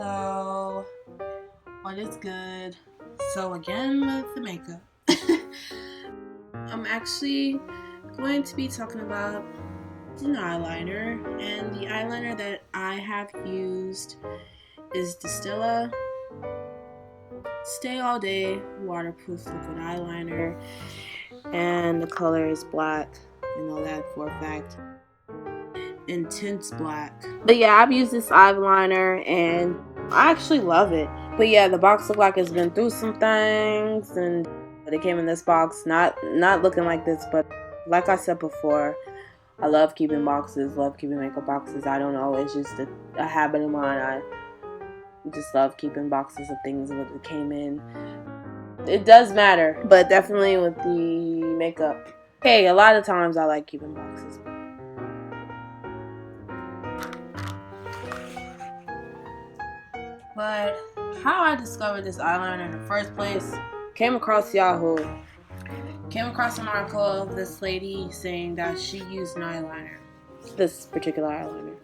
Hello, what is good? So again with the makeup. I'm actually going to be talking about an eyeliner, and the eyeliner that I have used is the Stila Stay All Day Waterproof Liquid Eyeliner, and the color is black. I know that for a fact. Intense black. But yeah, I've used this eyeliner and I actually love it. But yeah, the box looked like it's been through some things, and it came in this box, not looking like this, but like I said before, I love keeping boxes, love keeping makeup boxes. I don't know, it's just a habit of mine. I just love keeping boxes of things that it came in. It does matter, but definitely with the makeup. Hey, a lot of times I like keeping boxes. But how I discovered this eyeliner in the first place, came across Yahoo. Came across an article of this lady saying that she used an eyeliner, this particular eyeliner.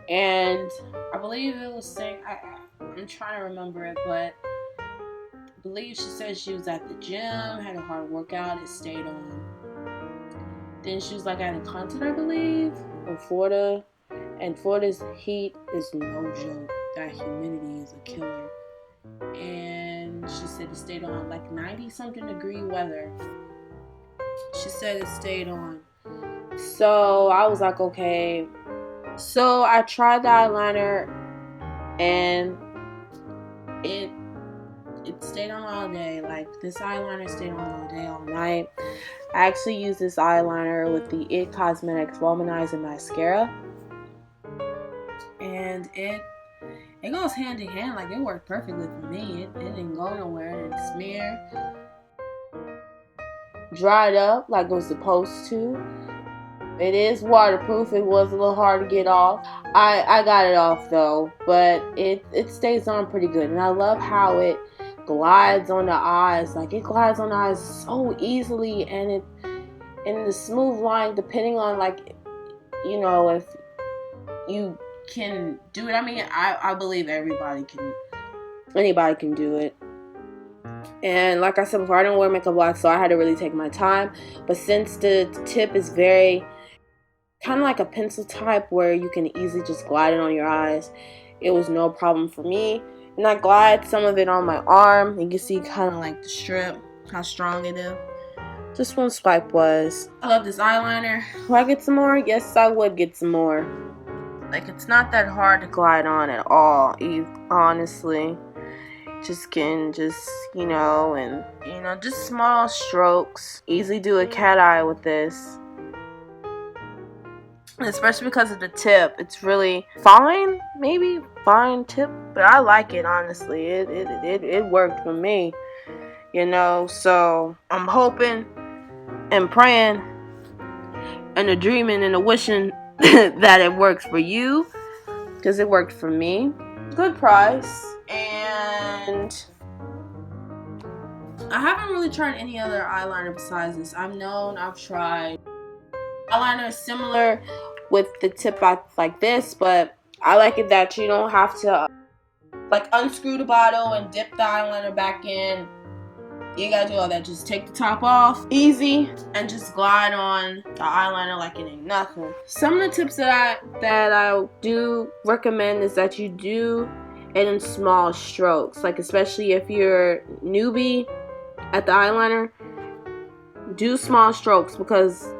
And I believe it was saying, I'm trying to remember it, but I believe she said she was at the gym, had a hard workout, it stayed on. Then she was like at a concert, I believe, in Florida. And Florida's heat is no joke. That humidity is a killer. And she said it stayed on like 90 something degree weather. She said it stayed on. So I was like, okay. So I tried the eyeliner and it stayed on all day. Like, this eyeliner stayed on all day, all night. I actually used this eyeliner with the It Cosmetics Volumizing Mascara. And it goes hand in hand. Like, it worked perfectly for me. It didn't go nowhere. It didn't smear. Dried up like it was supposed to. It is waterproof. It was a little hard to get off. I got it off though, but it stays on pretty good. And I love how it glides on the eyes. Like, it glides on the eyes so easily, and the smooth line, depending on, like, you know, if you can do it. I mean, I believe anybody can do it. And like I said before, I don't wear makeup black, so I had to really take my time. But since the tip is very kind of like a pencil type where you can easily just glide it on your eyes, it was no problem for me. And I glide some of it on my arm. You can see kind of like the strip, how strong it is. Just one swipe was. I love this eyeliner. Will I get some more? Yes, I would get some more. Like, it's not that hard to glide on at all, honestly. Just just small strokes. Easily do a cat eye with this. Especially because of the tip. It's really fine, maybe fine tip, but I like it, honestly. It worked for me, so I'm hoping and praying and dreaming and wishing that it works for you, because it worked for me. Good price. And I haven't really tried any other eyeliner besides this. I've tried eyeliner similar with the tip like this, but I like it that you don't have to like unscrew the bottle and dip the eyeliner back in. You gotta do all that. Just take the top off, easy, and just glide on the eyeliner like it ain't nothing. Some of the tips that I do recommend is that you do it in small strokes. Like, especially if you're newbie at the eyeliner, do small strokes, because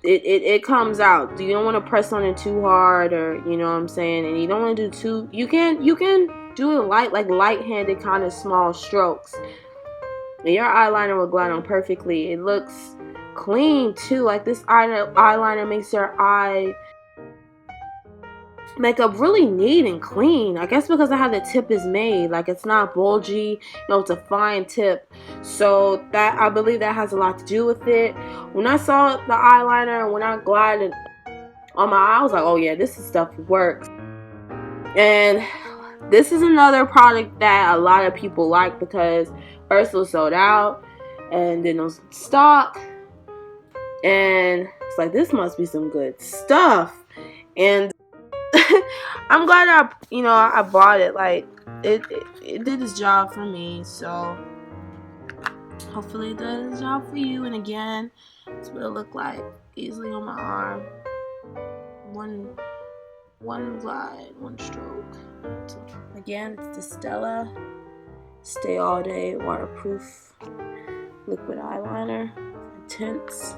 it comes out. You don't want to press on it too hard, or you know what I'm saying, and you don't want to do too. You can do it light-handed kind of small strokes. And your eyeliner will glide on perfectly. It looks clean too. Like, this eyeliner makes your eye makeup really neat and clean. I guess because of how the tip is made. Like, it's not bulgy. It's a fine tip. So that, I believe that has a lot to do with it. When I saw the eyeliner and when I glided on my eye, I was like, oh yeah, this stuff works. And this is another product that a lot of people like, because first it was sold out, and then it was in stock, and it's like, this must be some good stuff. And I'm glad I bought it. Like it did its job for me, so hopefully it does its job for you. And again, it's what it look like easily on my arm. One glide, one stroke. So again, it's the Stila Stay All Day Waterproof Liquid Eyeliner. Intense.